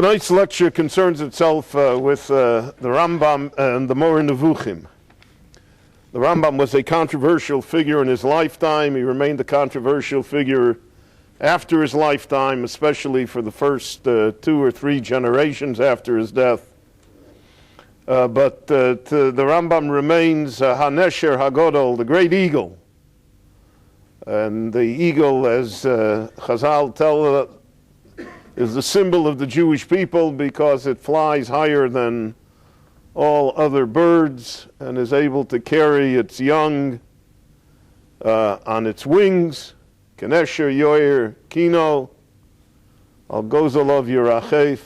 Tonight's lecture concerns itself with the Rambam and the Moreh Nevuchim. The Rambam was a controversial figure in his lifetime. He remained a controversial figure after his lifetime, especially for the first 2 or 3 generations after his death. But the Rambam remains Hanesher Hagodol, the great eagle. And the eagle, as Chazal tell is the symbol of the Jewish people because it flies higher than all other birds and is able to carry its young on its wings. Kenesher Yoyer Kino Al Gozalov Yerachef.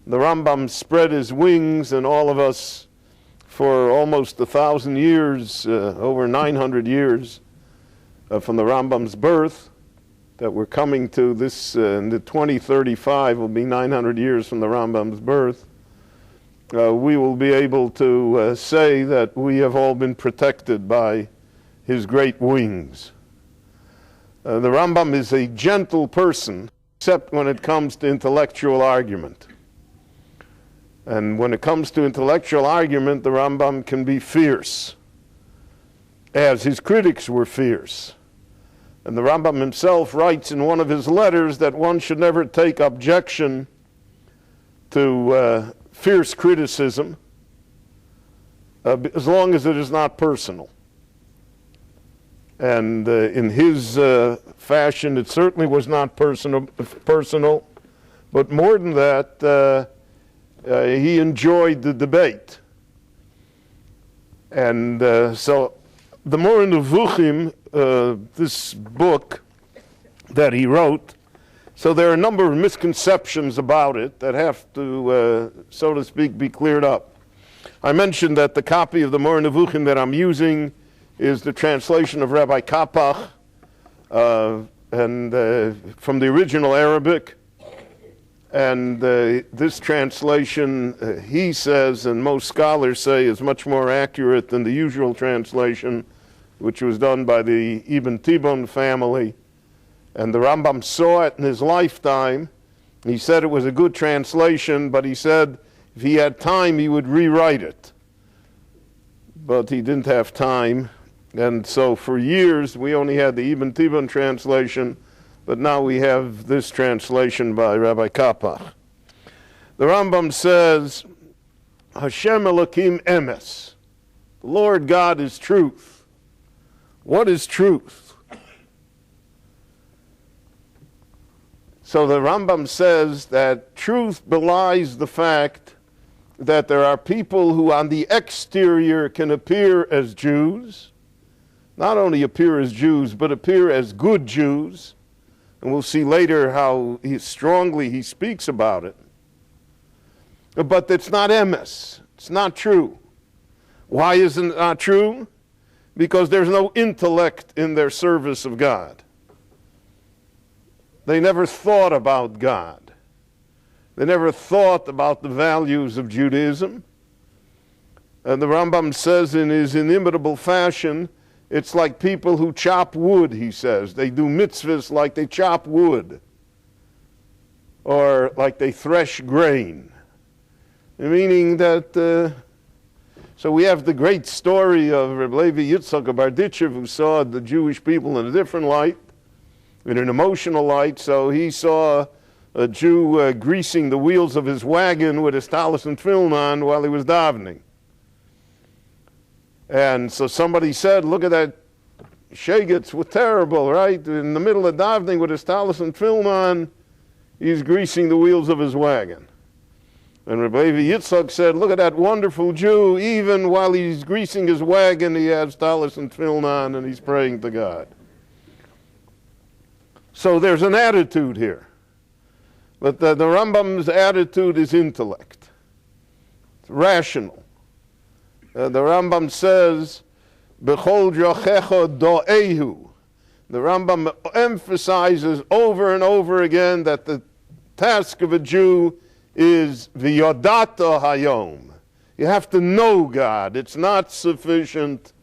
The Rambam spread his wings, and all of us for almost 1,000 years, over 900 years from the Rambam's birth, that we're coming to this in the 2035 will be 900 years from the Rambam's birth. We will be able to say that we have all been protected by his great wings. The Rambam is a gentle person, except when it comes to intellectual argument. And when it comes to intellectual argument, the Rambam can be fierce, as his critics were fierce. And the Rambam himself writes in one of his letters that one should never take objection to fierce criticism as long as it is not personal. And in his fashion, it certainly was not personal, but more than that, he enjoyed the debate. And so the Moreh Nevuchim, this book that he wrote, so there are a number of misconceptions about it that have to, so to speak, be cleared up. I mentioned that the copy of the Moreh Nevuchim that I'm using is the translation of Rabbi Kapach, and from the original Arabic. And this translation, he says, and most scholars say, is much more accurate than the usual translation, which was done by the Ibn Tibon family. And the Rambam saw it in his lifetime. He said it was a good translation, but he said if he had time, he would rewrite it. But he didn't have time. And so for years, we only had the Ibn Tibon translation, but now we have this translation by Rabbi Kapach. The Rambam says, Hashem Elokim Emes. The Lord God is truth. What is truth? So the Rambam says that truth belies the fact that there are people who on the exterior can appear as Jews, not only appear as Jews, but appear as good Jews. And we'll see later how strongly he speaks about it. But it's not emes. It's not true. Why isn't it not true? Because there's no intellect in their service of God. They never thought about God. They never thought about the values of Judaism. And the Rambam says in his inimitable fashion, it's like people who chop wood, he says. They do mitzvahs like they chop wood, or like they thresh grain. Meaning that, so we have the great story of Rabbi Levi Yitzchak of Barditchev, who saw the Jewish people in a different light, in an emotional light. So he saw a Jew greasing the wheels of his wagon with his talis and tefillin on while he was davening. And so somebody said, look at that shegitz, was terrible, right? In the middle of davening with his talis and tefillin on, he's greasing the wheels of his wagon. And Rabbi Levi Yitzchak said, look at that wonderful Jew, even while he's greasing his wagon, he has talis and tefillin on and he's praying to God. So there's an attitude here. But the Rambam's attitude is intellect. It's rational. The Rambam says, B'chol drochecha do'ehu. The Rambam emphasizes over and over again that the task of a Jew is v'yodata hayom. You have to know God. It's not sufficient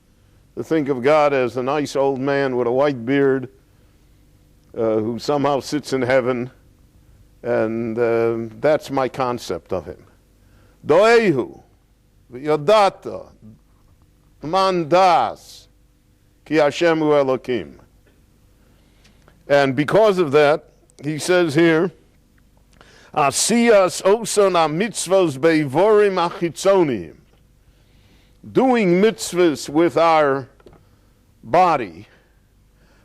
to think of God as a nice old man with a white beard who somehow sits in heaven And that's my concept of him. Doehu, v'yodata, man das, ki Hashem hu Elokim. And because of that, he says here, Asiyas oson ha-mitzvos beivorim achitzonim. Doing mitzvahs with our body.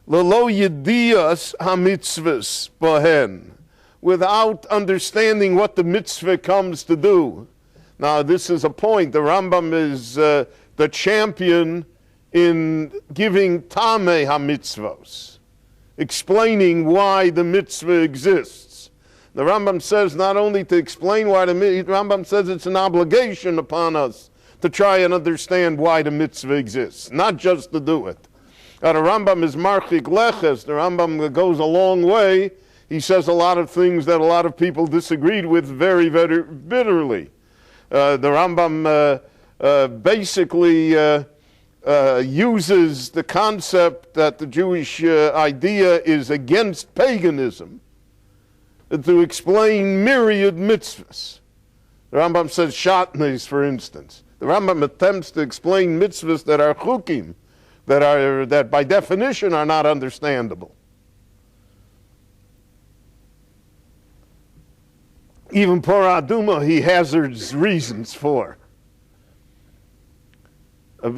Lelo yediyas ha-mitzvahs bohen. Without understanding what the mitzvah comes to do. Now this is a point. The Rambam is the champion in giving tameh ha-mitzvos. Explaining why the mitzvah exists. The Rambam says not only to explain why the Rambam says it's an obligation upon us to try and understand why the mitzvah exists, not just to do it. Now the Rambam is marchik leches. The Rambam goes a long way. He says a lot of things that a lot of people disagreed with very, very bitterly. The Rambam basically uses the concept that the Jewish idea is against paganism to explain myriad mitzvahs. The Rambam says shatnes, for instance. The Rambam attempts to explain mitzvahs that are chukim, that by definition are not understandable. Even Porah Aduma he hazards reasons for.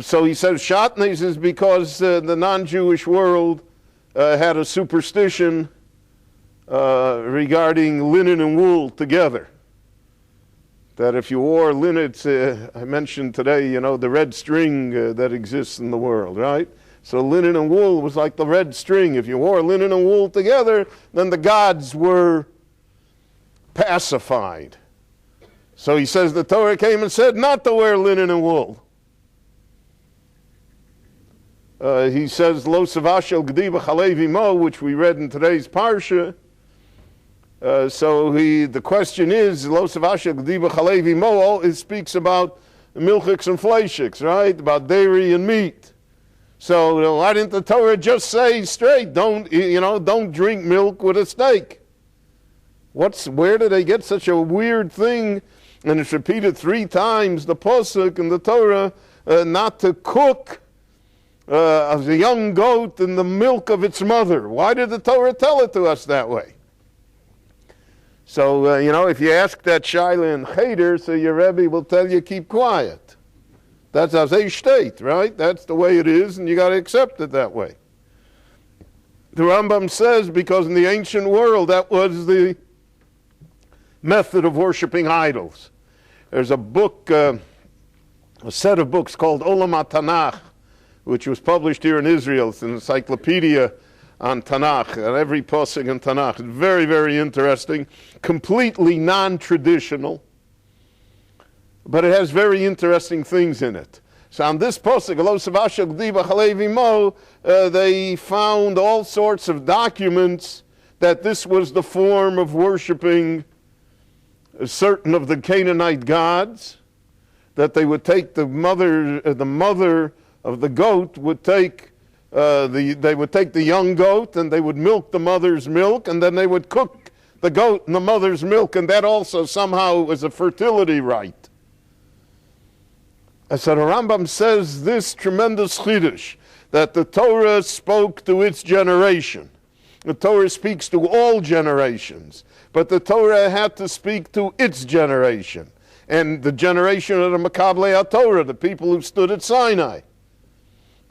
So he says shatnes is because the non-Jewish world had a superstition regarding linen and wool together. That if you wore linen, I mentioned today, the red string that exists in the world, right? So linen and wool was like the red string. If you wore linen and wool together, then the gods were pacified. So he says the Torah came and said not to wear linen and wool. He says lo savashel gdiba chalevi mo, which we read in today's parsha. So the question is lo savashel gdiba chalevi mo. It speaks about milchiks and fleishiks, right? About dairy and meat. So why didn't the Torah just say straight, don't drink milk with a steak? Where did they get such a weird thing? And it's repeated 3 times, the pasuk in the Torah, not to cook of the young goat in the milk of its mother. Why did the Torah tell it to us that way? So, if you ask that Shaila and Cheder, so your Rebbe will tell you keep quiet. That's as a state, right? That's the way it is, and you got to accept it that way. The Rambam says because in the ancient world that was the method of worshiping idols. There's a book, a set of books called Olam HaTanakh, which was published here in Israel. It's an encyclopedia on Tanakh, and every pasuk in Tanakh. It's very, very interesting, completely non-traditional, but it has very interesting things in it. So on this pasuk, Lo Savashel Gdiba Chalevi Mo, they found all sorts of documents that this was the form of worshiping certain of the Canaanite gods, that they would take the mother of the goat would take they would take the young goat and they would milk the mother's milk, and then they would cook the goat in the mother's milk, and that also somehow was a fertility rite. And so the Rambam says this tremendous chiddush, that the Torah spoke to its generation. The Torah speaks to all generations, but the Torah had to speak to its generation, and the generation of the Mekablei Torah, the people who stood at Sinai.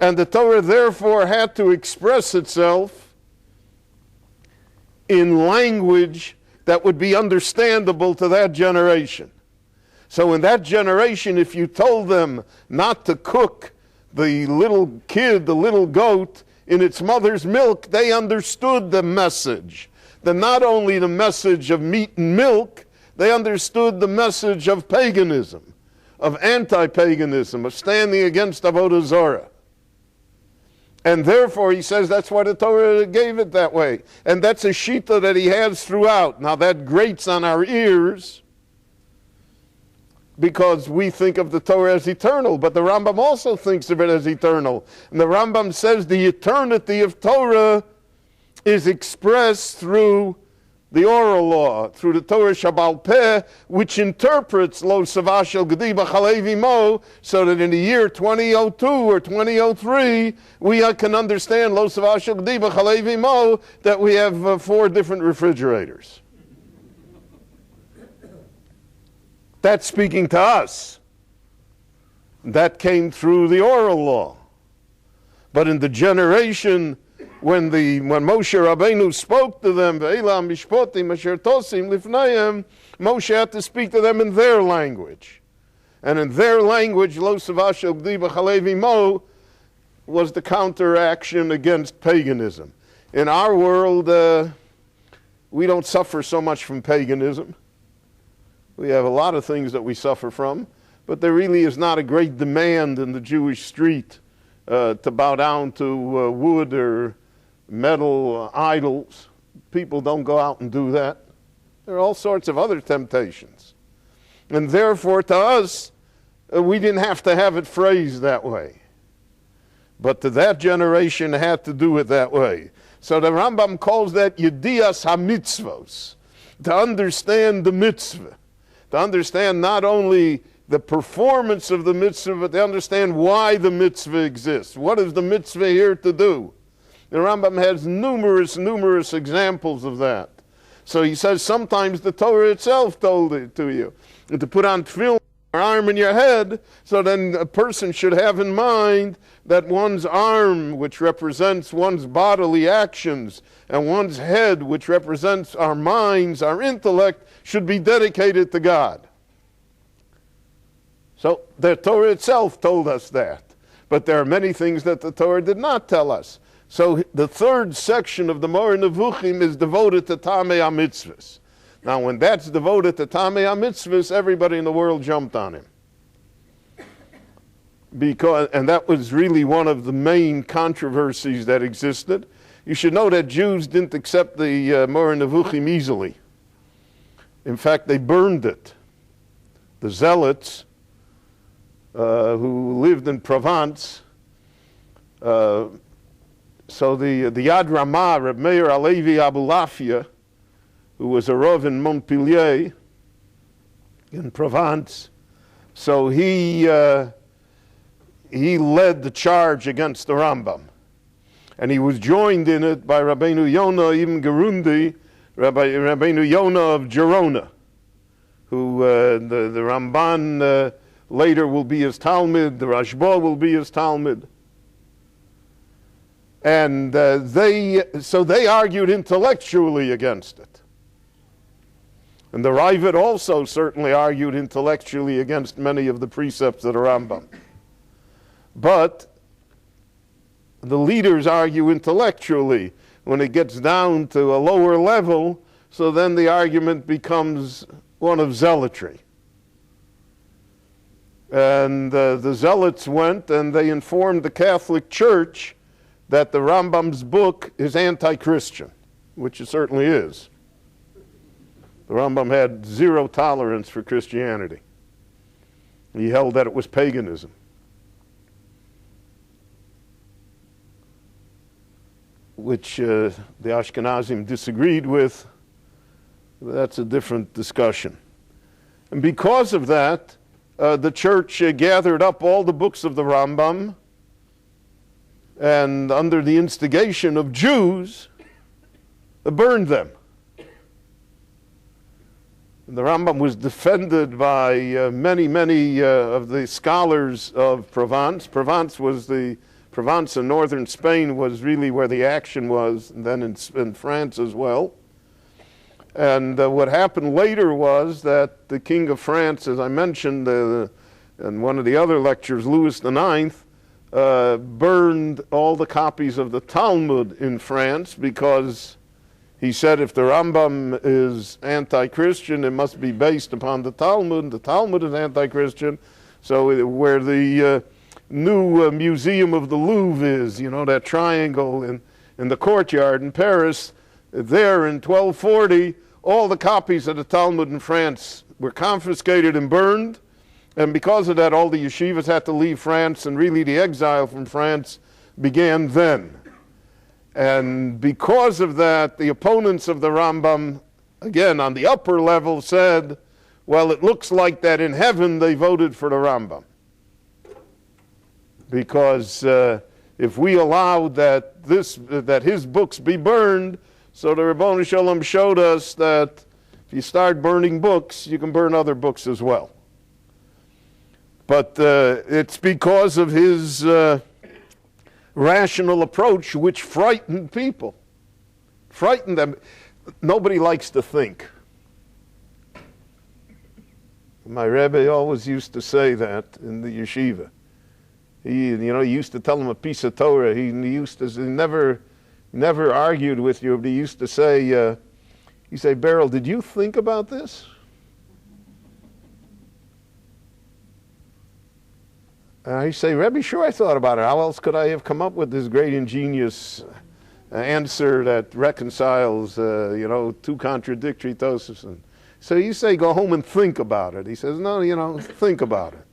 And the Torah therefore had to express itself in language that would be understandable to that generation. So in that generation, if you told them not to cook the little kid, the little goat, in its mother's milk, they understood the message. Not only the message of meat and milk, they understood the message of paganism, of anti-paganism, of standing against Avodah Zarah. And therefore, he says that's why the Torah gave it that way. And that's a shita that he has throughout. Now that grates on our ears because we think of the Torah as eternal, but the Rambam also thinks of it as eternal. And the Rambam says the eternity of Torah is expressed through the oral law, through the Torah Shabbal Peh, which interprets Lo Savashel Gediba Chalevi Mo, so that in the year 2002 or 2003, we can understand Lo Savashel Gediba Chalevi Mo, that we have 4 different refrigerators. That's speaking to us. That came through the oral law. But in the generation when Moshe Rabbeinu spoke to them, Moshe had to speak to them in their language. And in their language, Lo Savashel Gdiba Chalevi Mo was the counteraction against paganism. In our world, we don't suffer so much from paganism. We have a lot of things that we suffer from, but there really is not a great demand in the Jewish street to bow down to wood or metal idols. People don't go out and do that. There are all sorts of other temptations. And therefore, to us, we didn't have to have it phrased that way. But to that generation had to do it that way. So the Rambam calls that Yedias HaMitzvos, to understand the mitzvah, to understand not only the performance of the mitzvah, but to understand why the mitzvah exists. What is the mitzvah here to do? The Rambam has numerous examples of that. So he says sometimes the Torah itself told it to you. And to put on tefillin, your arm in your head, so then a person should have in mind that one's arm, which represents one's bodily actions, and one's head, which represents our minds, our intellect, should be dedicated to God. So the Torah itself told us that. But there are many things that the Torah did not tell us. So the third section of the Moreh Nevuchim is devoted to Tamei HaMitzvahs. Now when that's devoted to Tamei HaMitzvahs, everybody in the world jumped on him. And that was really one of the main controversies that existed. You should know that Jews didn't accept the Moreh Nevuchim easily. In fact, they burned it. The Zealots, who lived in Provence, so the Yad Ramah, Reb Meir Alevi Abulafia, who was a Rav in Montpellier, in Provence, so he led the charge against the Rambam. And he was joined in it by Rabbeinu Yonah Ibn Gerundi, Rabbeinu Yonah of Gerona, who the Ramban later will be his Talmud, the Rashba will be his Talmud. And they argued intellectually against it. And the Ravid also certainly argued intellectually against many of the precepts of the Rambam. But the leaders argue intellectually. When it gets down to a lower level, so then the argument becomes one of zealotry. And the Zealots went and they informed the Catholic Church that the Rambam's book is anti-Christian, which it certainly is. The Rambam had zero tolerance for Christianity. He held that it was paganism. Which the Ashkenazim disagreed with. That's a different discussion. And because of that, the church gathered up all the books of the Rambam, and under the instigation of Jews, burned them. And the Rambam was defended by many of the scholars of Provence. Provence in northern Spain was really where the action was, and then in France as well. And what happened later was that the King of France, as I mentioned in one of the other lectures, Louis IX, burned all the copies of the Talmud in France because he said if the Rambam is anti-Christian, it must be based upon the Talmud. The Talmud is anti-Christian. So where the new Museum of the Louvre is, you know, that triangle in the courtyard in Paris, there in 1240, all the copies of the Talmud in France were confiscated and burned. And because of that, all the yeshivas had to leave France, and really the exile from France began then. And because of that, the opponents of the Rambam again, on the upper level said, well, it looks like that in heaven they voted for the Rambam. Because if we allowed that his books be burned, so the Ribono Shalom showed us that if you start burning books, you can burn other books as well. But it's because of his rational approach which frightened people. Frightened them. Nobody likes to think. My Rabbi always used to say that in the yeshiva. He used to tell him a piece of Torah. He never argued with you, but he used to say, he'd say, Berel, did you think about this? And I say, Rabbi, sure I thought about it. How else could I have come up with this great ingenious answer that reconciles, two contradictory Tosafos? So you say, go home and think about it. He says, no, think about it.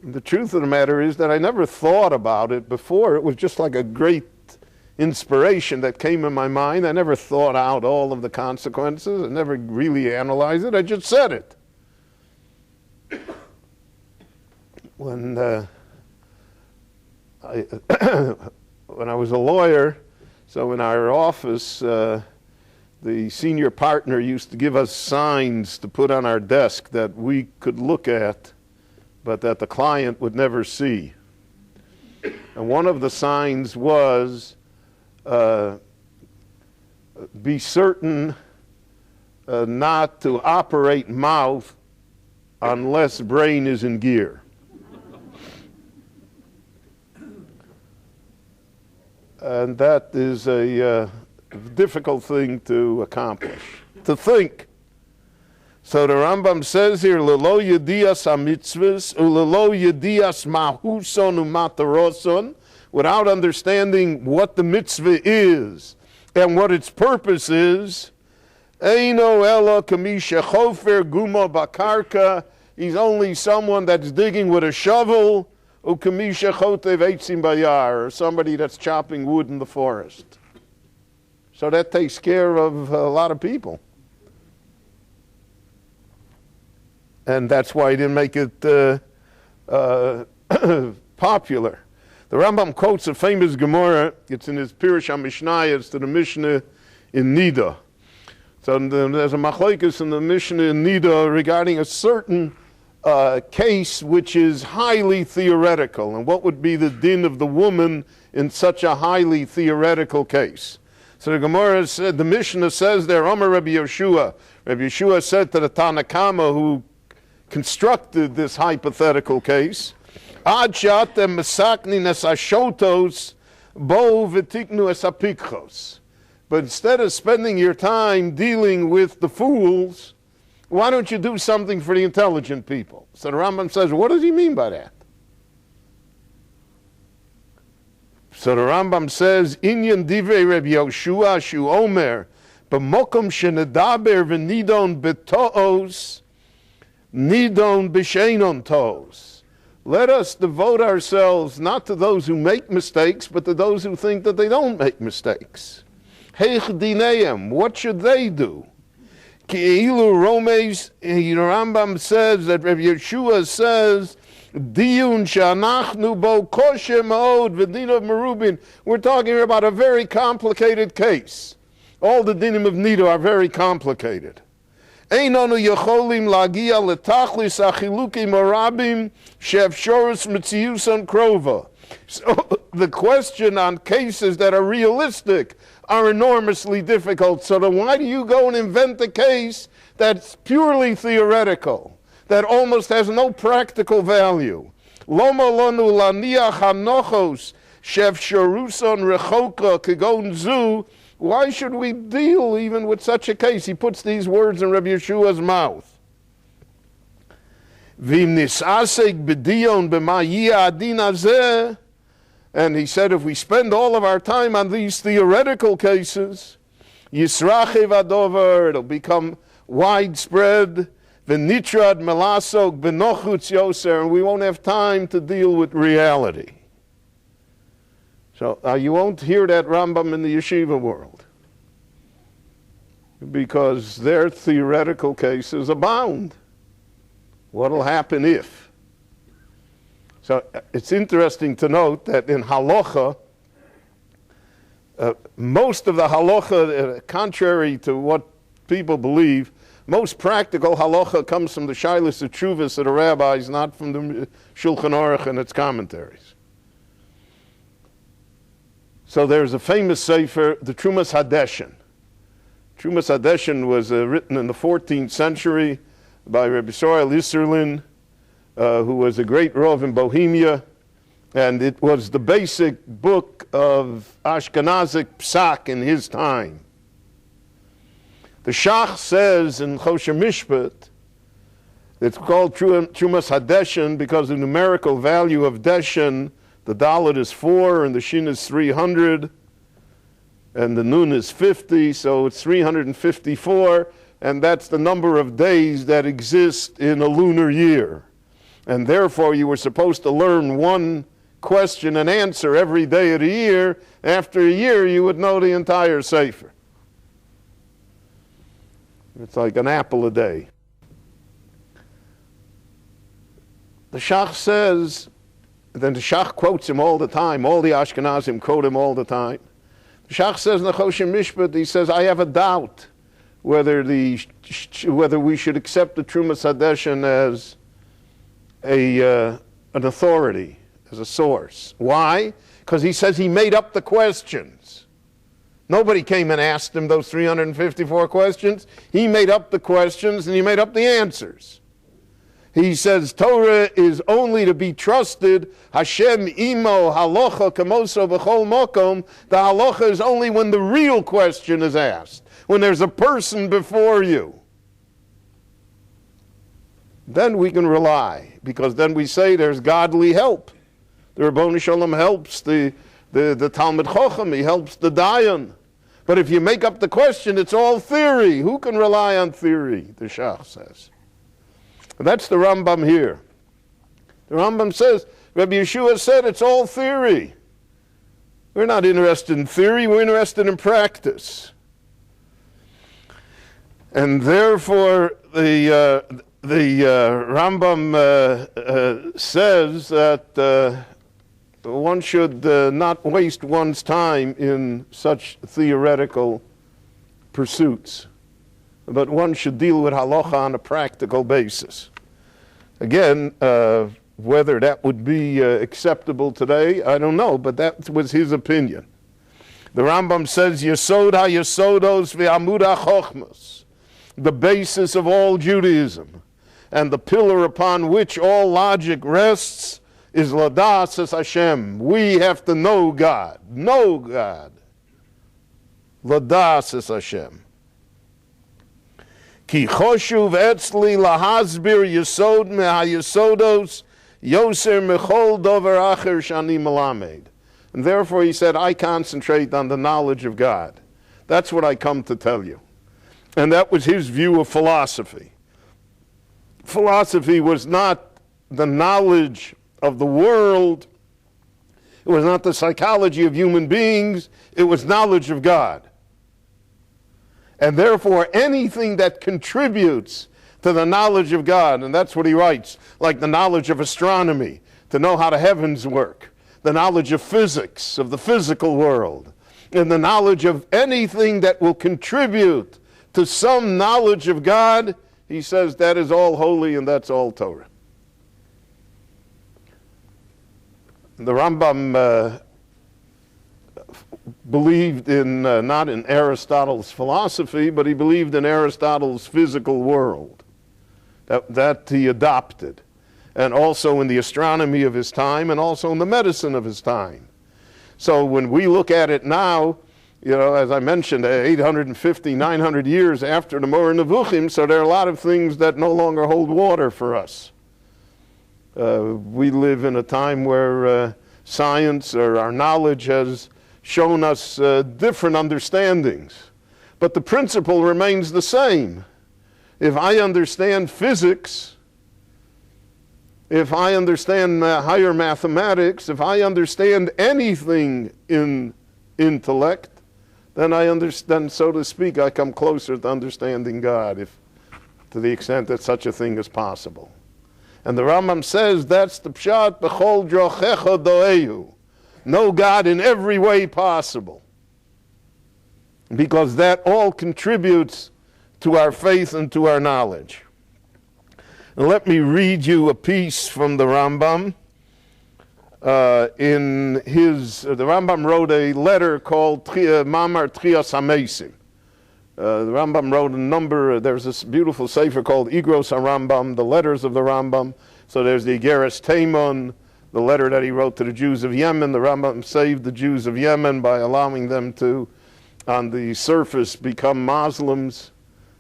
And the truth of the matter is that I never thought about it before. It was just like a great inspiration that came in my mind. I never thought out all of the consequences. I never really analyzed it. I just said it. When I was a lawyer, so in our office, the senior partner used to give us signs to put on our desk that we could look at, but that the client would never see. And one of the signs was, be certain not to operate mouth unless brain is in gear. And that is a difficult thing to accomplish, to think. So the Rambam says here, Lelo yedias ha-mitzvahs, ulelo yedias mahuson umataroson, without understanding what the mitzvah is and what its purpose is, Eino ela kamisha chofer guma bakarka, he's only someone that's digging with a shovel, ukamisha chotev eitzim bayar, or somebody that's chopping wood in the forest. So that takes care of a lot of people. And that's why he didn't make it popular. The Rambam quotes a famous Gemara. It's in his Pirush HaMishnah. It's to the Mishnah in Nida. So there's a machlokes in the Mishnah in Nida regarding a certain case which is highly theoretical. And what would be the din of the woman in such a highly theoretical case? So the Gemara said, the Mishnah says there, Omer Rabbi Yeshua. Rabbi Yeshua said to the Tanakama who constructed this hypothetical case, Ad she'atem mesaknin es hashotos bo v'tiknu es hapikchos. But instead of spending your time dealing with the fools, why don't you do something for the intelligent people? So the Rambam says, what does he mean by that? So the Rambam says, Inyan divrei Rabbi Yoshua shu omer, b'mokom shenedaber v'nidon b'to'os, nidon b'sheinon to'os. Let us devote ourselves not to those who make mistakes, but to those who think that they don't make mistakes. Heich dineim, what should they do? Ki'ilu romes, the Rambam says that Rabbi Yeshua says, Diyun shanachnu bo kosher ma'od v'din merubin. We're talking about a very complicated case. All the dinim of Nida are very complicated. Einonu yecholim lagia letachlis achilukim arabim she'efshorus metziuson krova. So the question on cases that are realistic are enormously difficult. So then why do you go and invent a case that's purely theoretical, that almost has no practical value? Loma lonu laniach hanochos she'efshoruson rechoka kegon zu. Why should we deal even with such a case? He puts these words in Rabbi Yeshua's mouth. And he said, if we spend all of our time on these theoretical cases, it'll become widespread, and we won't have time to deal with reality. So you won't hear that Rambam in the yeshiva world. because their theoretical cases abound. What'll happen if? So it's interesting to note that in halacha, most of the halacha, contrary to what people believe, most practical halacha comes from the shilas of tshuvas of the rabbis, not from the Shulchan Aruch and its commentaries. So there's a famous sefer, the Trumas Hadeshen. Trumas Hadeshen was written in the 14th century by Rabbi Sorel Isserlin, who was a great Rav in Bohemia, and it was the basic book of Ashkenazic psak in his time. The Shach says in Chosher Mishpat, it's called Trumas Hadeshen because the numerical value of Deshen, the Dalet is 4 and the Shin is 300 and the Nun is 50, so it's 354, and that's the number of days that exist in a lunar year. And therefore you were supposed to learn one question and answer every day of the year. After a year you would know the entire sefer. It's like an apple a day. The Shach says, then the Shach quotes him all the time, all the Ashkenazim quote him all the time. The Shach says in the Chosher Mishpat, he says, I have a doubt whether we should accept the Trumas Hadeshen as an authority, as a source. Why? Because he says he made up the questions. Nobody came and asked him those 354 questions. He made up the questions and he made up the answers. He says Torah is only to be trusted. Hashem imo halacha kamoso b'chol mokom. The halacha is only when the real question is asked, when there's a person before you. Then we can rely, because then we say there's godly help. The Rabboni Shalom helps the Talmud Chochem, he helps the Dayan. But if you make up the question, it's all theory. Who can rely on theory, the Shach says. And that's the Rambam here. The Rambam says, Rabbi Yeshua said it's all theory. We're not interested in theory, we're interested in practice. And therefore, the Rambam says that one should not waste one's time in such theoretical pursuits, but one should deal with halacha on a practical basis. Again, whether that would be acceptable today, I don't know, but that was his opinion. The Rambam says, Yesod ha-yesodos v'amud ha-chochmos, the basis of all Judaism, and the pillar upon which all logic rests is Ladas as Hashem. We have to know God. Know God. Ladas as Hashem. Ki choshuv etzli lahasbir yesod meha-yesodos yoser mechol dover acher shani melamed. And therefore he said, I concentrate on the knowledge of God. That's what I come to tell you. And that was his view of philosophy. Philosophy was not the knowledge of the world. It was not the psychology of human beings. It was knowledge of God. And therefore, anything that contributes to the knowledge of God, and that's what he writes, like the knowledge of astronomy, to know how the heavens work, the knowledge of physics, of the physical world, and the knowledge of anything that will contribute to some knowledge of God, he says that is all holy and that's all Torah. The Rambam believed in, not in Aristotle's philosophy, but he believed in Aristotle's physical world. That he adopted. And also in the astronomy of his time, and also in the medicine of his time. So when we look at it now, you know, as I mentioned, 850, 900 years after the Moreh Nevuchim, so there are a lot of things that no longer hold water for us. We live in a time where science or our knowledge has shown us different understandings. But the principle remains the same. If I understand physics, if I understand higher mathematics, if I understand anything in intellect, then I understand, so to speak, I come closer to understanding God, to the extent that such a thing is possible. And the Rambam says that's the pshat b'chol drochecha doehu. Know God in every way possible. Because that all contributes to our faith and to our knowledge. And let me read you a piece from the Rambam. The Rambam wrote a letter called Mamar Trias HaMesim. The Rambam wrote a number, there's this beautiful sefer called Igros HaRambam, the letters of the Rambam. So there's the Igeres Taimon, the letter that he wrote to the Jews of Yemen. The Rambam saved the Jews of Yemen by allowing them to, on the surface, become Muslims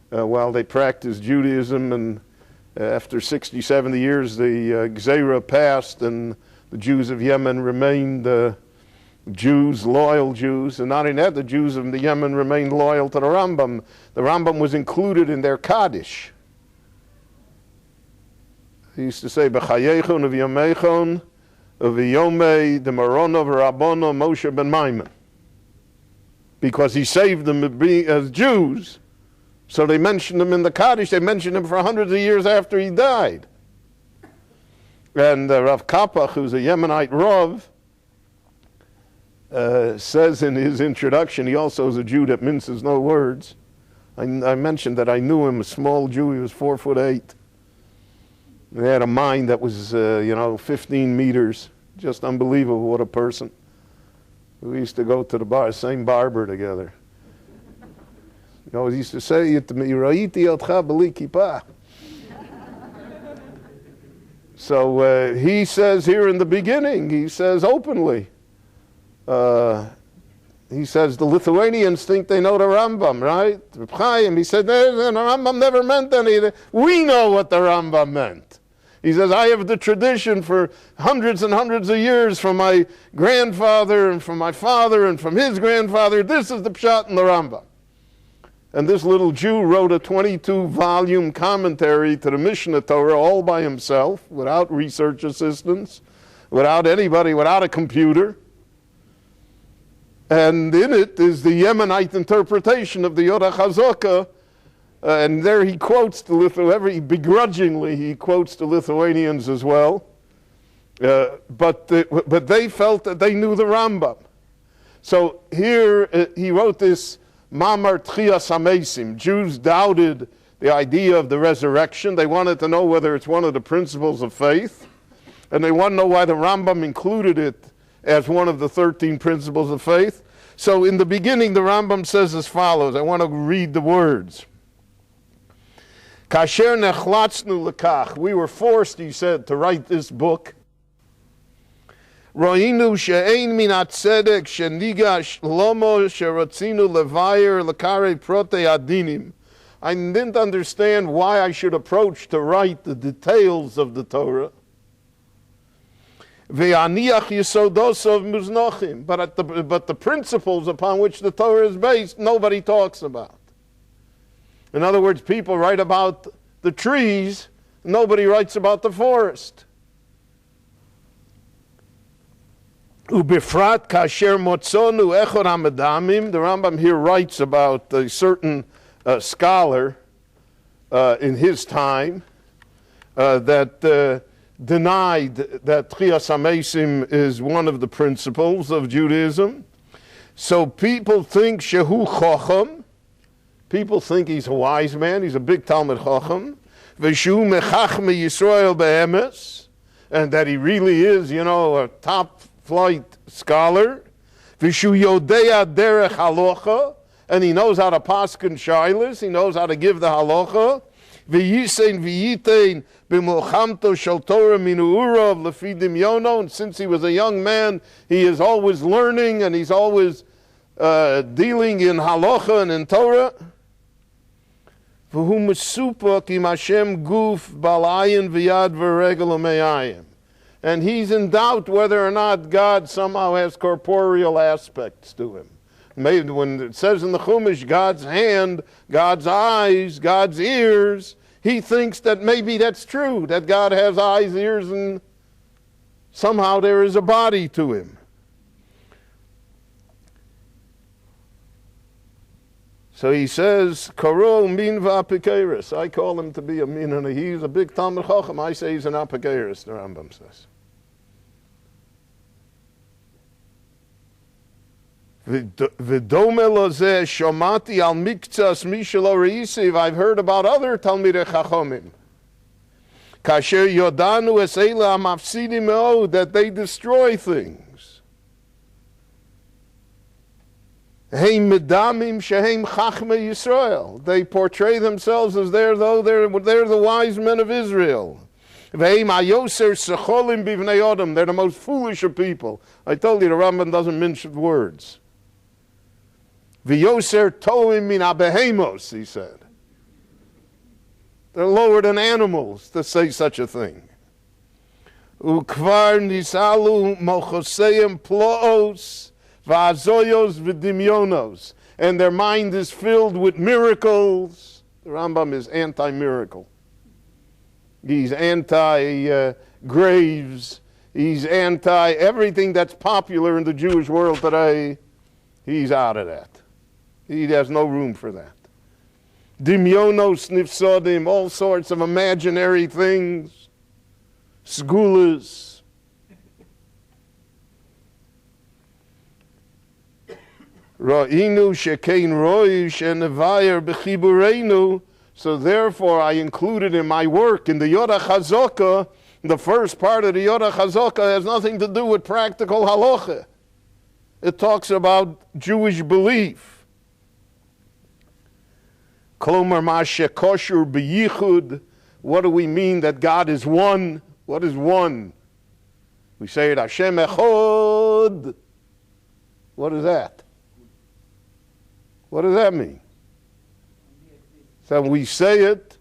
while they practiced Judaism. And after 60, 70 years, the Gzeira passed, and the Jews of Yemen remained Jews, loyal Jews. And not only that, the Jews of the Yemen remained loyal to the Rambam. The Rambam was included in their Kaddish. He used to say, B'chayechon of Yomechon, of Yomei, the Marono, Rabbono, Moshe ben Maimon. Because he saved them as Jews. So they mentioned him in the Kaddish. They mentioned him for hundreds of years after he died. And Rav Kapach, who's a Yemenite Rav, says in his introduction, he also is a Jew that minces no words. I mentioned that I knew him, a small Jew. He was 4'8". He had a mind that was, 15 meters. Just unbelievable, what a person. We used to go to the same barber together. He always used to say to me, Ra'iti otcha b'li kippah. So he says here in the beginning, he says openly, he says the Lithuanians think they know the Rambam, right? Chaim, he said, the Rambam never meant anything. We know what the Rambam meant. He says, I have the tradition for hundreds and hundreds of years from my grandfather and from my father and from his grandfather. This is the pshat in the Rambam. And this little Jew wrote a 22-volume commentary to the Mishnah Torah all by himself, without research assistance, without anybody, without a computer. And in it is the Yemenite interpretation of the Yoda Chazaka. And there he quotes the begrudgingly he quotes the Lithuanians as well. But they felt that they knew the Rambam. So here he wrote this Mamar Trias HaMesim. Jews doubted the idea of the resurrection. They wanted to know whether it's one of the principles of faith. And they want to know why the Rambam included it as one of the 13 principles of faith. So in the beginning, the Rambam says as follows. I want to read the words. Kasher nechlatznu lekach. We were forced, he said, to write this book. Ro'inu she'ein min hatzedek shenigash lomo sherotzinu levayer lekare prote adinim. I didn't understand why I should approach to write the details of the Torah. Ve'aniach yesodosov muznochim. But the principles upon which the Torah is based, nobody talks about. In other words, people write about the trees, nobody writes about the forest. Ubifrat kasher motzonu echor hamadamim. The Rambam here writes about a certain scholar in his time that denied that Trias HaMesim is one of the principles of Judaism. So people think shehu chacham. People think he's a wise man. He's a big Talmud Chacham. V'shu mechachme Yisrael be'emes. And that he really is, a top-flight scholar. V'shu yodea derech halacha. And he knows how to paskin shaylas. He knows how to give the halacha. V'yisen v'yitein b'molchamto shel Torah minu'urav lefidim yono. And since he was a young man, he is always learning and he's always dealing in halacha and in Torah. And he's in doubt whether or not God somehow has corporeal aspects to him. Maybe when it says in the Chumash, God's hand, God's eyes, God's ears, he thinks that maybe that's true, that God has eyes, ears, and somehow there is a body to him. So he says, Karo min v'apikeris. I call him to be a min, and he's a big Talmud Chacham. I say he's an apikeris, the Rambam says. V'dome lozeh shomati al miktsas mishelo reisiv. I've heard about other Talmidei Chachomim. Kasher yodanu es eila amafsidim me'od, that they destroy things. Heim medamim shehem chachmei Yisrael. They portray themselves as they're the wise men of Israel. Ve'heim ayoser secholim bivnei Adam. They're the most foolish of people. I told you the Rambam doesn't mince words. V'yoser toim min abehemos, he said. They're lower than animals to say such a thing. Ukvar nisalu mochoseim ploos. V'azoyos v'dimyonos, and their mind is filled with miracles. The Rambam is anti-miracle. He's anti-graves. He's anti-everything that's popular in the Jewish world today. He's out of that. He has no room for that. Dimyonos nifsodim, all sorts of imaginary things. Skulas. Ra'inu shekein roish and nevayer b'chibureinu. So therefore I included in my work in the Yoda Chazaka, the first part of the Yoda Chazaka has nothing to do with practical halacha. It talks about Jewish belief. Klomer ma shekoshur b'yichud. What do we mean that God is one? What is one? We say it Hashem echod. What is that? What does that mean? So we say it,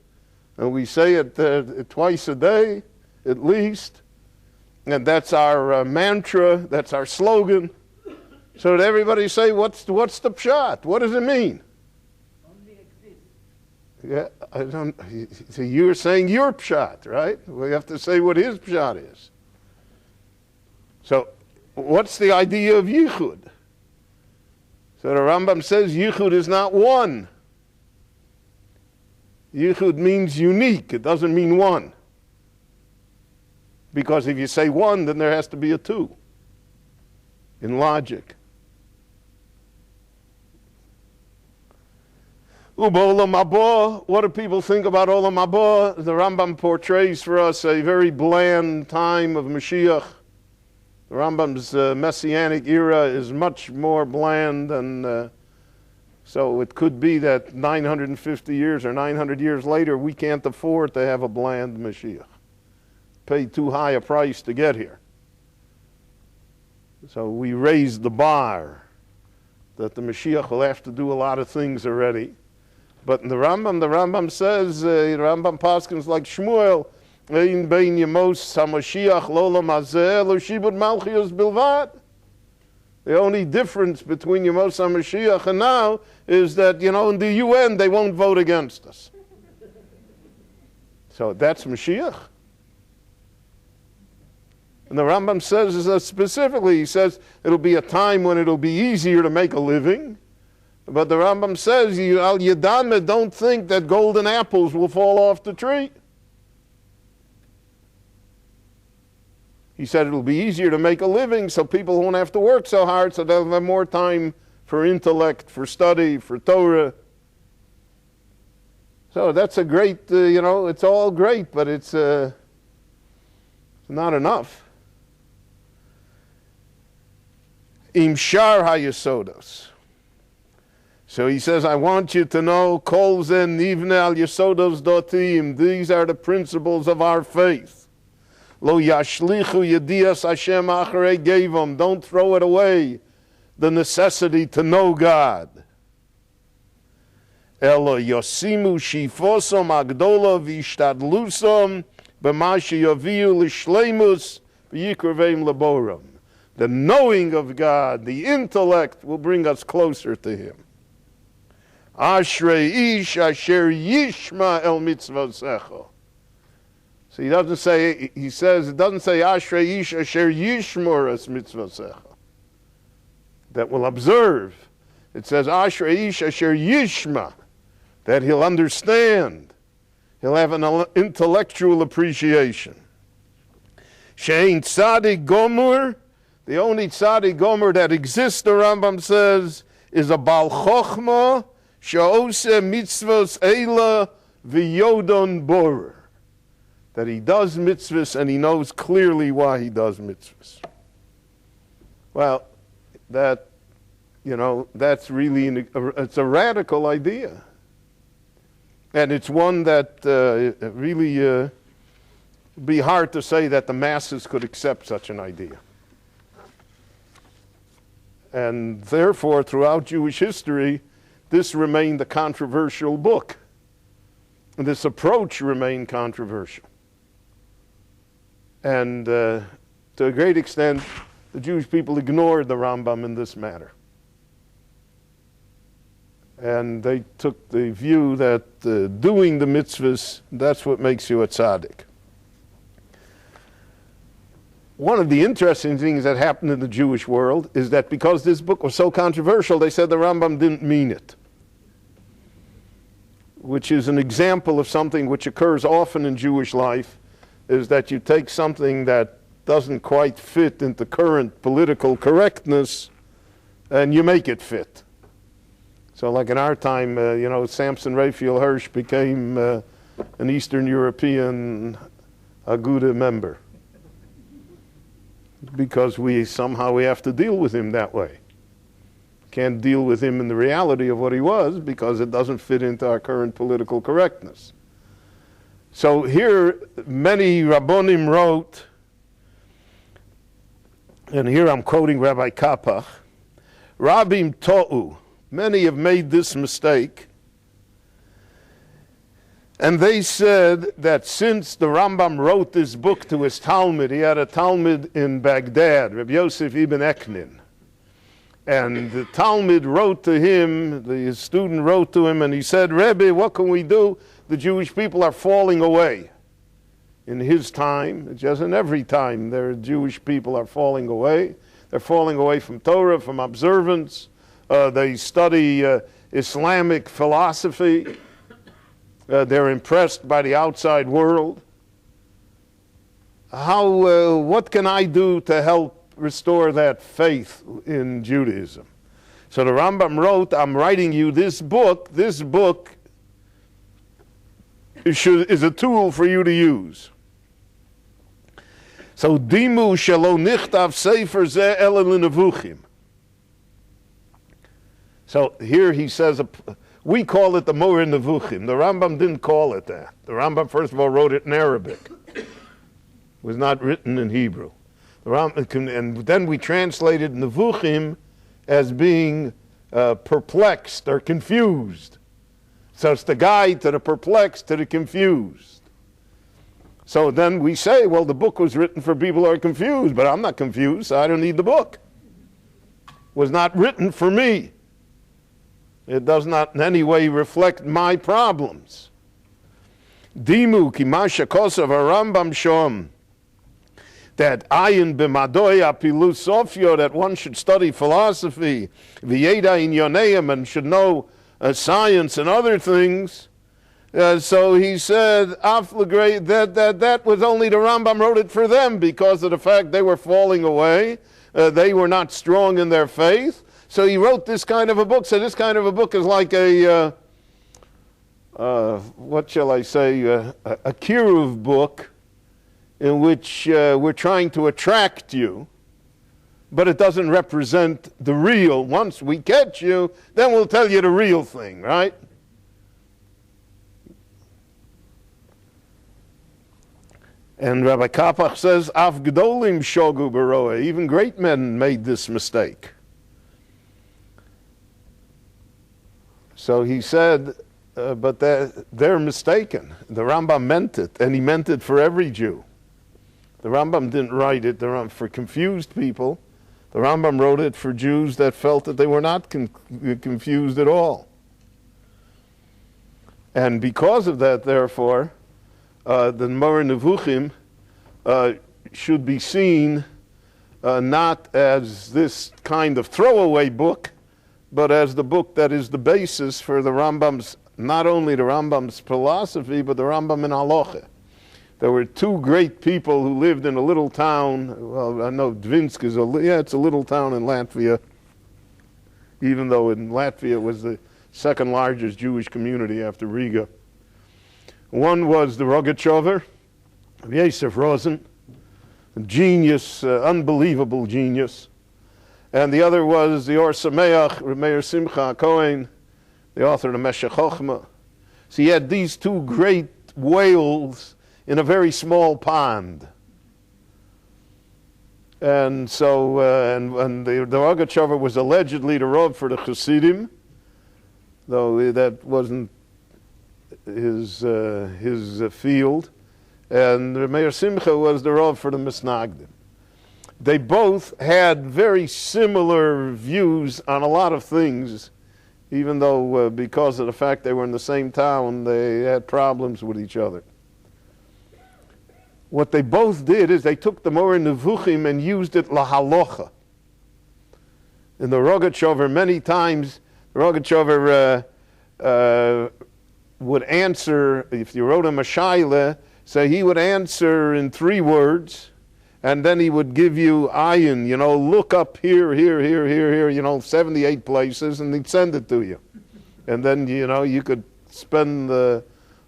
and we say it twice a day, at least, and that's our mantra, that's our slogan, so that everybody say, what's the pshat? What does it mean? Only exist. Yeah, I don't. So you're saying your pshat, right? We have to say what his pshat is. So, what's the idea of yichud? So the Rambam says yichud is not one. Yichud means unique. It doesn't mean one. Because if you say one, then there has to be a two. In logic. U'b'olam haba, what do people think about olam haba? The Rambam portrays for us a very bland time of Mashiach. The Rambam's messianic era is much more bland, and so it could be that 950 years or 900 years later, we can't afford to have a bland Mashiach. Pay too high a price to get here. So we raised the bar that the Mashiach will have to do a lot of things already. But in the Rambam says, the Rambam paskins like Shmuel, Ein bein yemos hamashiach lolam hazeh lo shibud malchios bilvad. The only difference between Yemos HaMashiach and now is that, in the UN they won't vote against us. So that's Mashiach. And the Rambam says specifically, he says it'll be a time when it'll be easier to make a living. But the Rambam says, Al Yadame, don't think that golden apples will fall off the tree. He said it'll be easier to make a living so people won't have to work so hard, so they'll have more time for intellect, for study, for Torah. So that's a great, it's all great, but it's not enough. Im shar hayesodos. So he says, I want you to know, kol zen nivne al yesodos dotim. These are the principles of our faith. Lo yashlichu yedias Hashem acharei gevom. Don't throw it away, the necessity to know God. Elo yosimu shifosom agdola vishtadlusom b'ma sheyaviu l'shleimus v'yikraveim laboram. The knowing of God, the intellect, will bring us closer to Him. Ashrei ish asher yishma el mitzvosecha. So he doesn't say, he says, it doesn't say Ashrei ish asher yishmor es mitzvosecha, that will observe. It says, Ashrei ish asher yishma, that he'll understand. He'll have an intellectual appreciation. Shein tzadik gomur, the only tzadik gomer that exists, the Rambam says, is a bal chochma she'ose mitzvos eila v'yodon borer. That he does mitzvahs and he knows clearly why he does mitzvahs. Well, that, that's really, it's a radical idea. And it's one that really be hard to say that the masses could accept such an idea. And therefore, throughout Jewish history, this remained a controversial book. And this approach remained controversial. And to a great extent, the Jewish people ignored the Rambam in this matter. And they took the view that doing the mitzvahs, that's what makes you a tzaddik. One of the interesting things that happened in the Jewish world is that because this book was so controversial, they said the Rambam didn't mean it. Which is an example of something which occurs often in Jewish life, is that you take something that doesn't quite fit into current political correctness and you make it fit. So like in our time, Samson Raphael Hirsch became an Eastern European Aguda member because we have to deal with him that way. Can't deal with him in the reality of what he was because it doesn't fit into our current political correctness. So here, many Rabbonim wrote, and here I'm quoting Rabbi Kapach, Rabim to'u, many have made this mistake, and they said that since the Rambam wrote this book to his Talmud, he had a Talmud in Baghdad, Rabbi Yosef ibn Eknin, and the Talmud wrote to him, the student wrote to him, and he said, Rebbe, what can we do? The Jewish people are falling away. In his time, just in every time, the Jewish people are falling away. They're falling away from Torah, from observance. They study Islamic philosophy. They're impressed by the outside world. What can I do to help restore that faith in Judaism? So the Rambam wrote, I'm writing you this book. This book is a tool for you to use. So dimu shelo nichtav sefer ze ela l'nevuchim. So here he says, we call it the Moer Nevuchim. The Rambam didn't call it that. The Rambam, first of all, wrote it in Arabic. It was not written in Hebrew. And then we translated Nevuchim as being perplexed or confused. So it's the guide to the perplexed, to the confused. So then we say, well, the book was written for people who are confused, but I'm not confused, so I don't need the book. It was not written for me. It does not in any way reflect my problems. Dimu ki masha kosav Rambam shom, that ayin b'madoy apilosofio, that one should study philosophy, v'yeda inyoneim, and should know science and other things. So he said, that was only the Rambam wrote it for them because of the fact they were falling away. They were not strong in their faith. So he wrote this kind of a book. So this kind of a book is like a, what shall I say, a kiruv book in which we're trying to attract you, but it doesn't represent the real. Once we catch you, then we'll tell you the real thing, right? And Rabbi Kapach says, Af gdolim shogu baroa, even great men made this mistake. So he said, but they're mistaken. The Rambam meant it, and he meant it for every Jew. The Rambam didn't write it for confused people. The Rambam wrote it for Jews that felt that they were not confused at all. And because of that, therefore, the Moer Nevuchim should be seen not as this kind of throwaway book, but as the book that is the basis for the Rambam's, not only the Rambam's philosophy, but the Rambam in halacha. There were two great people who lived in a little town. Well, I know Dvinsk is it's a little town in Latvia, even though in Latvia it was the second largest Jewish community after Riga. One was the Rogachover, Yosef Rosen, a genius, unbelievable genius. And the other was the Or Sameach, Rabbi Simcha Cohen, the author of the Meshech Chochmah. So he had these two great whales in a very small pond. And so, and the Rogachover was allegedly the Rav for the Hasidim, though that wasn't his field. And Rabbi Simcha was the Rav for the Misnagdim. They both had very similar views on a lot of things, even though because of the fact they were in the same town, they had problems with each other. What they both did is they took the Moreh Nevuchim and used it lahalocha. In the Rogachover, many times, the Rogachover would answer, if you wrote him a shaila, so he would answer in 3 words, and then he would give you ayin, look up here, 78 places, and he'd send it to you. And then, you could spend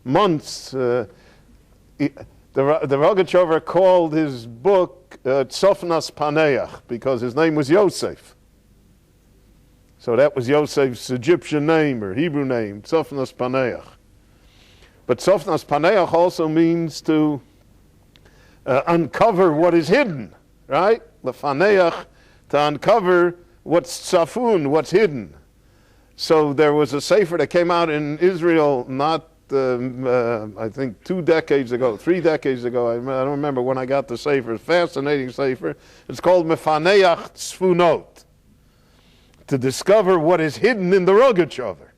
months. The Rogachover called his book Tzofnas Paneach because his name was Yosef. So that was Yosef's Egyptian name or Hebrew name, Tzofnas Paneach. But Tzofnas Paneach also means to uncover what is hidden, right? Lefaneach, to uncover what's tzafun, what's hidden. So there was a sefer that came out in Israel not I think 3 decades ago. I don't remember when I got the sefer. It's a fascinating sefer. It's called Mefaneach Tzfunot, to discover what is hidden in the Rogachover.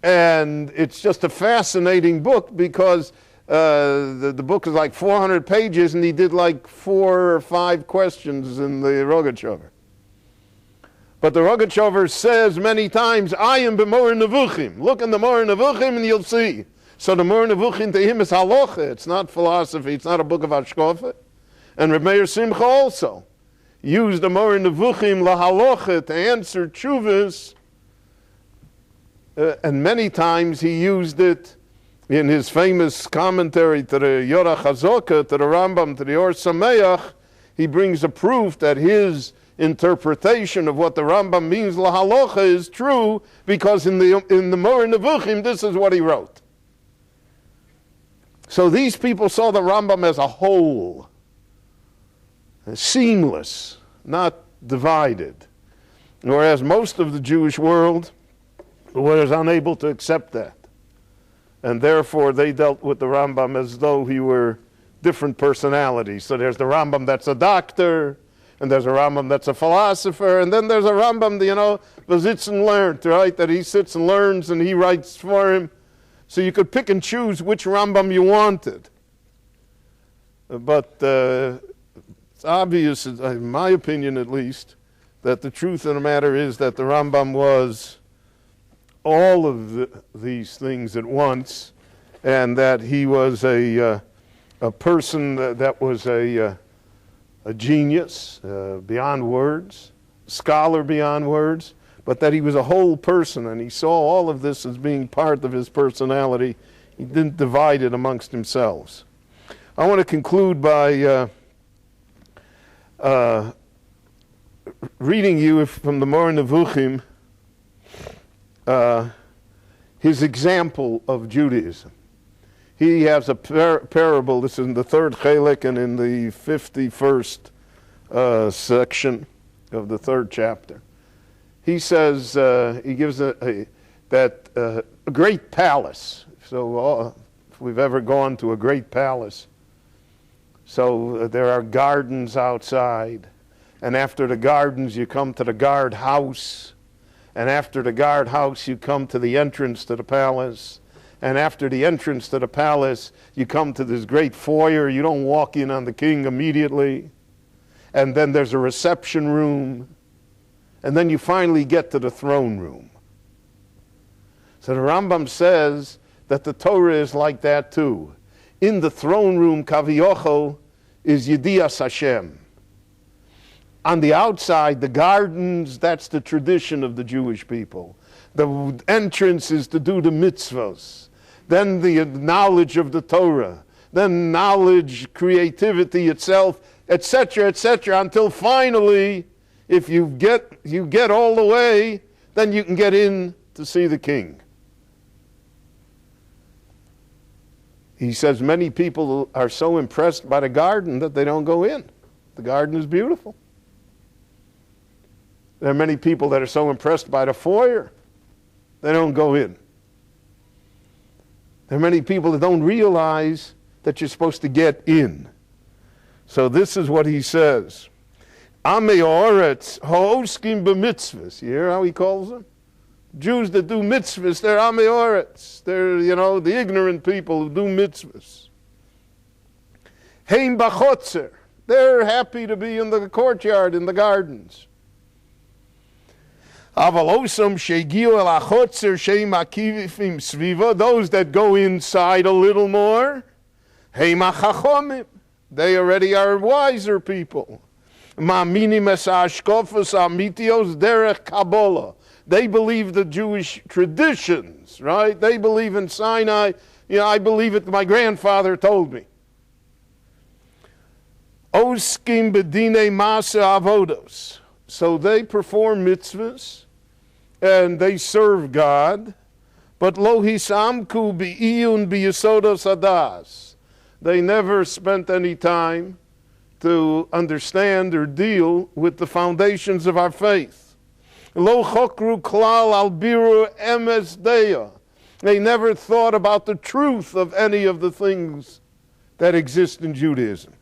And it's just a fascinating book because the book is like 400 pages and he did like 4 or 5 questions in the Rogachover. But the Rogachover says many times, I am b'Moreh Nevuchim. Look in the Moreh Nevuchim and you'll see. So the Moreh Nevuchim to him is halacha. It's not philosophy. It's not a book of hashkafa. And Rabbi Simcha also used the Moreh Nevuchim lahalocha to answer tshuvas. And many times he used it in his famous commentary to the Yorah Chazoka, to the Rambam, to the Or Sameach. He brings a proof that his interpretation of what the Rambam means lahalocha is true, because in the Moreh Nevuchim this is what he wrote. So these people saw the Rambam as a whole, seamless, not divided, whereas most of the Jewish world was unable to accept that, and therefore they dealt with the Rambam as though he were different personalities. So there's the Rambam that's a doctor, and there's a Rambam that's a philosopher, and then there's a Rambam, that sits and learns, right? That he sits and learns and he writes for him. So you could pick and choose which Rambam you wanted. But it's obvious, in my opinion at least, that the truth of the matter is that the Rambam was all of these things at once, and that he was a person that was a genius beyond words, scholar beyond words, but that he was a whole person, and he saw all of this as being part of his personality. He didn't divide it amongst themselves. I want to conclude by reading you from the Moreh Nevuchim his example of Judaism. He has a parable. This is in the 3rd chelik and in the 51st section of the 3rd chapter. He says, he gives a great palace. So if we've ever gone to a great palace, so there are gardens outside, and after the gardens you come to the guard house, and after the guard house you come to the entrance to the palace. And after the entrance to the palace, you come to this great foyer. You don't walk in on the king immediately. And then there's a reception room. and then you finally get to the throne room. So the Rambam says that the Torah is like that too. In the throne room, Kaviyochel, is Yedias Hashem. On the outside, the gardens, that's the tradition of the Jewish people. The entrance is to do the mitzvos. Then the knowledge of the Torah. Then knowledge, creativity itself, etc., etc., until finally, if you get all the way, then you can get in to see the king. He says many people are so impressed by the garden that they don't go in. The garden is beautiful. There are many people that are so impressed by the foyer, they don't go in. There are many people that don't realize that you're supposed to get in. So this is what he says. Ameoretz ha'oskim b'mitzvahs. You hear how he calls them? Jews that do mitzvahs, they're ameoretz. They're, the ignorant people who do mitzvahs. Heim b'chotzer. They're happy to be in the courtyard, in the gardens. Those that go inside a little more, they already are wiser people. They believe the Jewish traditions, right? They believe in Sinai. I believe it, my grandfather told me. Oskim bedine masa avodos. So they perform mitzvahs, and they serve God, but lo hisamku bi'iyun bi'yesodos hadas. They never spent any time to understand or deal with the foundations of our faith. Lo chokru klal al biru emes deya. They never thought about the truth of any of the things that exist in Judaism.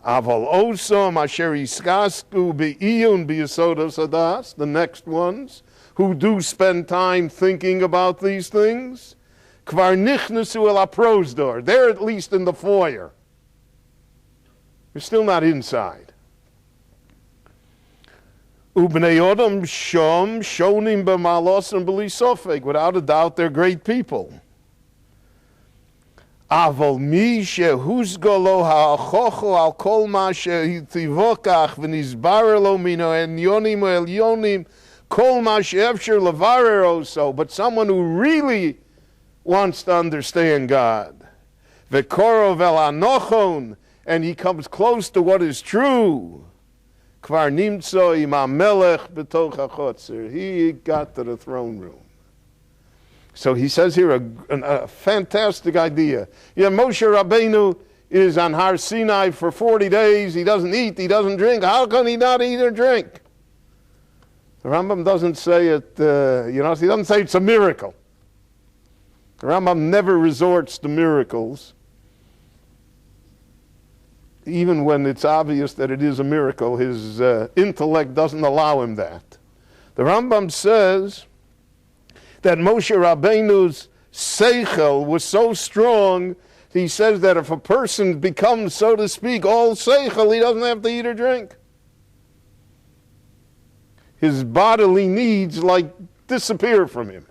Aval osam asher iskasku be'iyun bi'yesodos hadas, the next ones, who do spend time thinking about these things, kvar nichnasu el haprosdor, they're at least in the foyer. They're still not inside. Ubnei odom shom shonim b'malosam b'li sofek, without a doubt they're great people. Aval mi shehuzgo lo ha'achocho al kol ma shehitivokach v'nizbarer lo mino enyonim elyonim kol ma she'efsher levarer oso. But someone who really wants to understand God, v'korov el anochon, and he comes close to what is true, kvar nimtzo im hamelech b'toch hachotzer. He got to the throne room. So he says here a fantastic idea. Moshe Rabbeinu is on Har Sinai for 40 days. He doesn't eat, he doesn't drink. How can he not eat or drink? The Rambam doesn't say it, he doesn't say it's a miracle. The Rambam never resorts to miracles, even when it's obvious that it is a miracle. His intellect doesn't allow him that. The Rambam says that Moshe Rabbeinu's seichel was so strong, he says that if a person becomes, so to speak, all seichel, he doesn't have to eat or drink. His bodily needs disappear from him.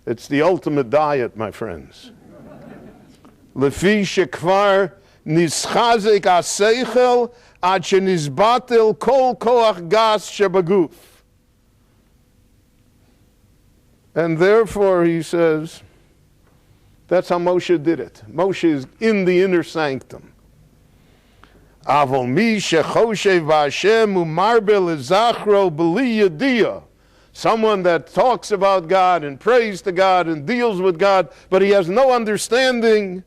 It's the ultimate diet, my friends. Lefi shekvar nischazek ha-seichel ad shenizbatel kol koach gas shebaguf. And therefore, he says, that's how Moshe did it. Moshe is in the inner sanctum. Avol mi shechoshev v'Hashem umarbel ezachro b'li yediyah. Someone that talks about God and prays to God and deals with God, but he has no understanding.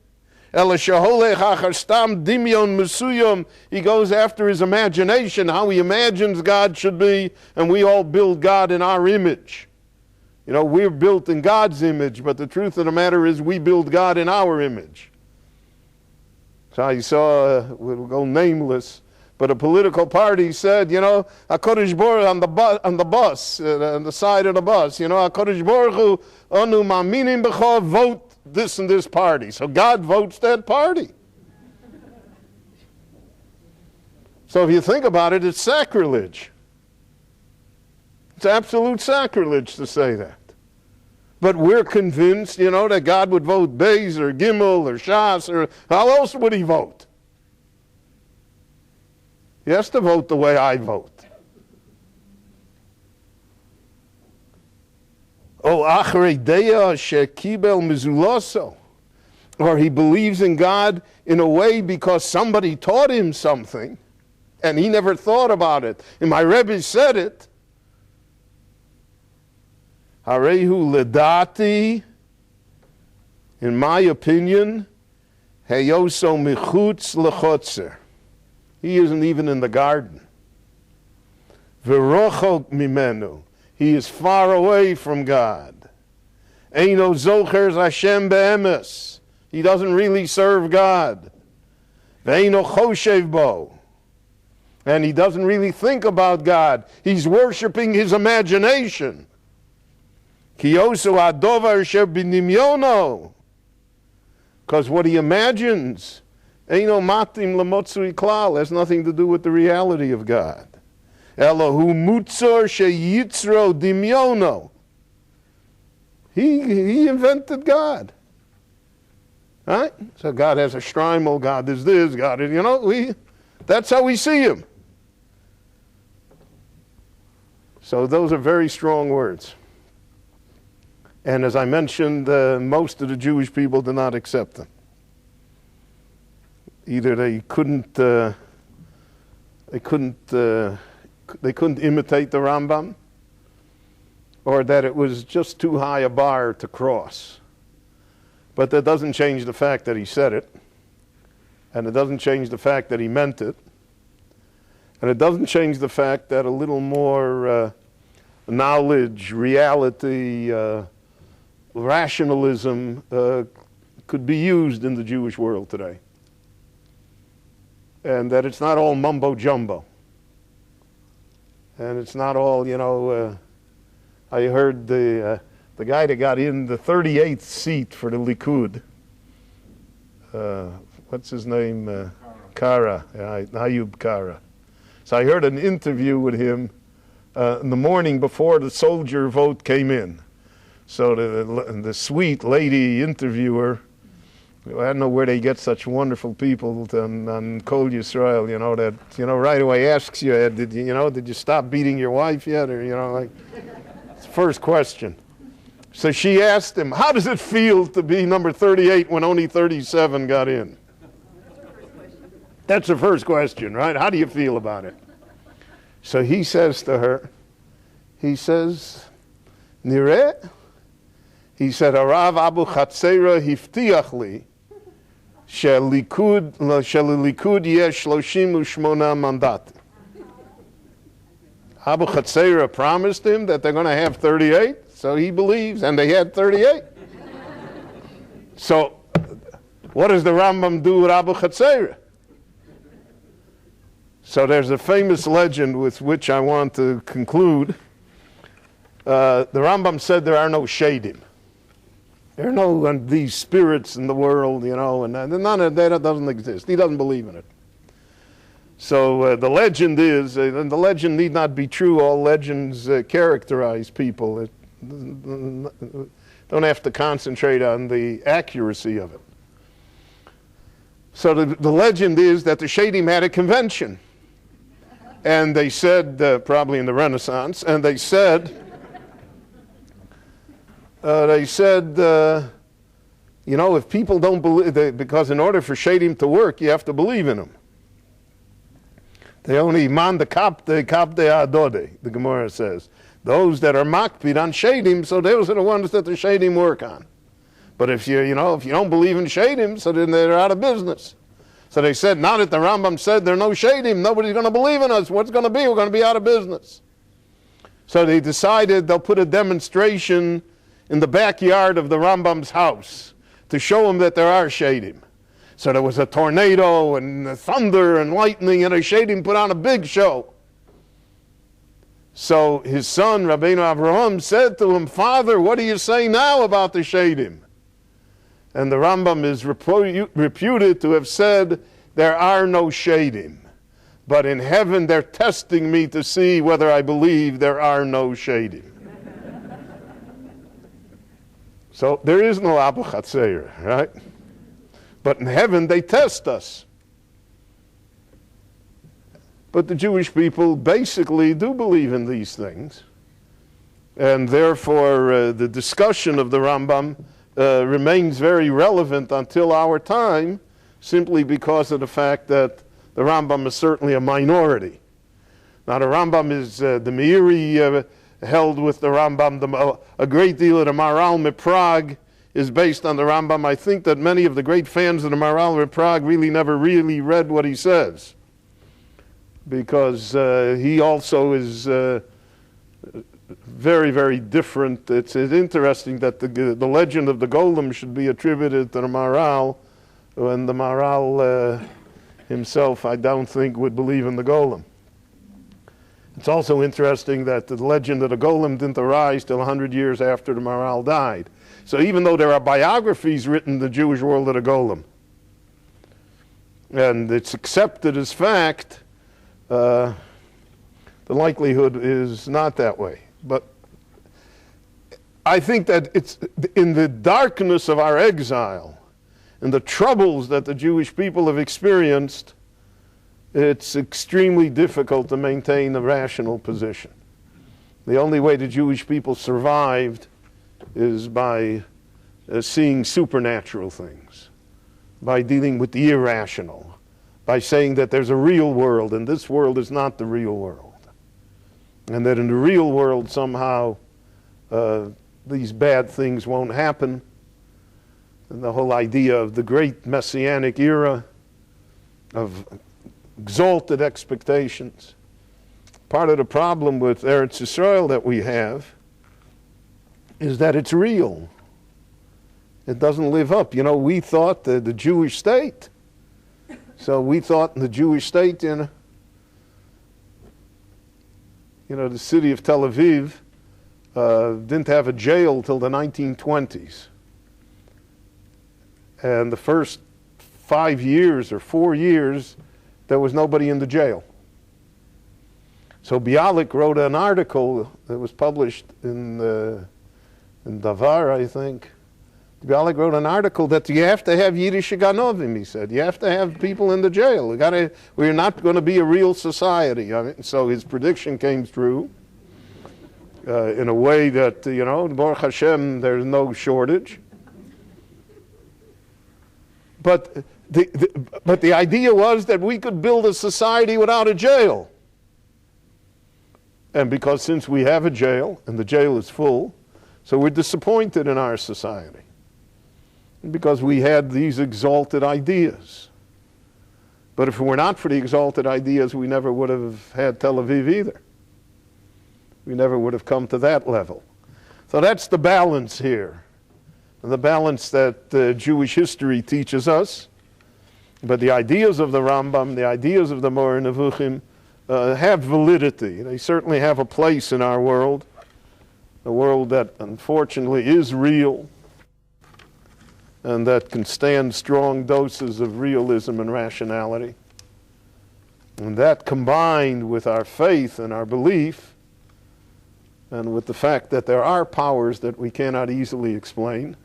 Ela sheholech achar stam dimyon mesuyom. He goes after his imagination, how he imagines God should be, and we all build God in our image. We're built in God's image, but the truth of the matter is we build God in our image. So you saw, we'll go nameless, but a political party said, HaKadosh Baruch on the bus, on the side of the bus, HaKadosh Baruch Hu, anu ma'aminim b'cho, vote this and this party. So God votes that party. So if you think about it, it's sacrilege. It's absolute sacrilege to say that. But we're convinced, that God would vote Beis or Gimel or Shas, or how else would he vote? He has to vote the way I vote. Oh, achrei deya shekibel mizuloso. Or he believes in God in a way because somebody taught him something, and he never thought about it. And my Rebbe said it. Harehu ledati, in my opinion, heyoso michutz lechotzer. He isn't even in the garden. V'rochok mimenu. He is far away from God. Eino zocher Hashem be'emes. He doesn't really serve God. Ve'eino choshev bo. And he doesn't really think about God. He's worshiping his imagination. Kiyosu adovar shebinimyono. Because what he imagines, eino matim lemotzui klal, has nothing to do with the reality of God. Elohu mutzor sheyitzro dimyono. He invented God. Right? So God has a shrine, God is this, God is, that's how we see him. So those are very strong words. And as I mentioned, most of the Jewish people did not accept them. Either they couldn't imitate the Rambam, or that it was just too high a bar to cross. But that doesn't change the fact that he said it, and it doesn't change the fact that he meant it, and it doesn't change the fact that a little more knowledge, reality, rationalism could be used in the Jewish world today. And that it's not all mumbo jumbo. And it's not all, I heard the guy that got in the 38th seat for the Likud, what's his name? Kara, Ayub Kara. So I heard an interview with him in the morning before the soldier vote came in. So the sweet lady interviewer, I don't know where they get such wonderful people on Kol Yisrael, that, right away asks you, did you stop beating your wife yet? Or, it's the first question. So she asked him, how does it feel to be number 38 when only 37 got in? That's the first question, right? How do you feel about it? So he says to her, Nireh? He said, Arav Abu Chatzera hiftiach li shelikud yesh 38 mandat. Abu Chatzera promised him that they're going to have 38, so he believes, and they had 38. So, what does the Rambam do with Abu Chatzera? So there's a famous legend with which I want to conclude. The Rambam said there are no shadim. There are no these spirits in the world, and none of that doesn't exist. He doesn't believe in it. So the legend is, and the legend need not be true, all legends characterize people. Don't have to concentrate on the accuracy of it. So the legend is that the Shadim had a convention. And they said, probably in the Renaissance, and they said, if people don't believe, because in order for Shadim to work, you have to believe in them. They only man the kapte adode, the Gemara says. Those that are makpid on Shadim, so those are the ones that the Shadim work on. But if you don't believe in Shadim, so then they're out of business. So they said, now that the Rambam said there are no Shadim, nobody's going to believe in us. What's going to be? We're going to be out of business. So they decided they'll put a demonstration in the backyard of the Rambam's house to show him that there are Shadim. So there was a tornado and thunder and lightning, and the Shadim put on a big show. So his son, Rabbeinu Avraham, said to him, Father, what do you say now about the Shadim? And the Rambam is reputed to have said, there are no Shadim. but in heaven they're testing me to see whether I believe there are no shadim. So there is no Abba Chatzeir, right? But in heaven they test us. But the Jewish people basically do believe in these things. And therefore the discussion of the Rambam remains very relevant until our time, simply because of the fact that the Rambam is certainly a minority. Now the Rambam is, the Meiri held with the Rambam, a great deal of the Maharal Prague is based on the Rambam. I think that many of the great fans of the Maharal Prague really never really read what he says, because he also is very, very different. It's interesting that the legend of the Golem should be attributed to the Maharal, when the Maharal himself, I don't think, would believe in the Golem. It's also interesting that the legend of the Golem didn't arise till 100 years after the Maharal died. So even though there are biographies written in the Jewish world of the Golem, and it's accepted as fact, the likelihood is not that way. But I think that it's in the darkness of our exile and the troubles that the Jewish people have experienced, it's extremely difficult to maintain a rational position. The only way the Jewish people survived is by seeing supernatural things, by dealing with the irrational, by saying that there's a real world and this world is not the real world, and that in the real world somehow these bad things won't happen. And the whole idea of the great messianic era of exalted expectations. Part of the problem with Eretz Yisrael that we have is that it's real. It doesn't live up. You know, we thought the Jewish state. So we thought in the Jewish state, the city of Tel Aviv didn't have a jail till the 1920s. And the first 5 years or 4 years, there was nobody in the jail. So Bialik wrote an article that was published in Davar, I think. Bialik wrote an article that you have to have Yiddish Ganovim, he said. You have to have people in the jail. We're not going to be a real society. So his prediction came true in a way that, Baruch Hashem, there's no shortage. But the idea was that we could build a society without a jail. And because since we have a jail, and the jail is full, so we're disappointed in our society. Because we had these exalted ideas. But if it were not for the exalted ideas, we never would have had Tel Aviv either. We never would have come to that level. So that's the balance here. And the balance that Jewish history teaches us. But the ideas of the Rambam, the ideas of the Moreh Nevuchim, have validity. They certainly have a place in our world, a world that unfortunately is real, and that can stand strong doses of realism and rationality. And that, combined with our faith and our belief, and with the fact that there are powers that we cannot easily explain,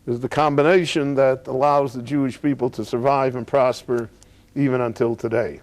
is the combination that allows the Jewish people to survive and prosper even until today.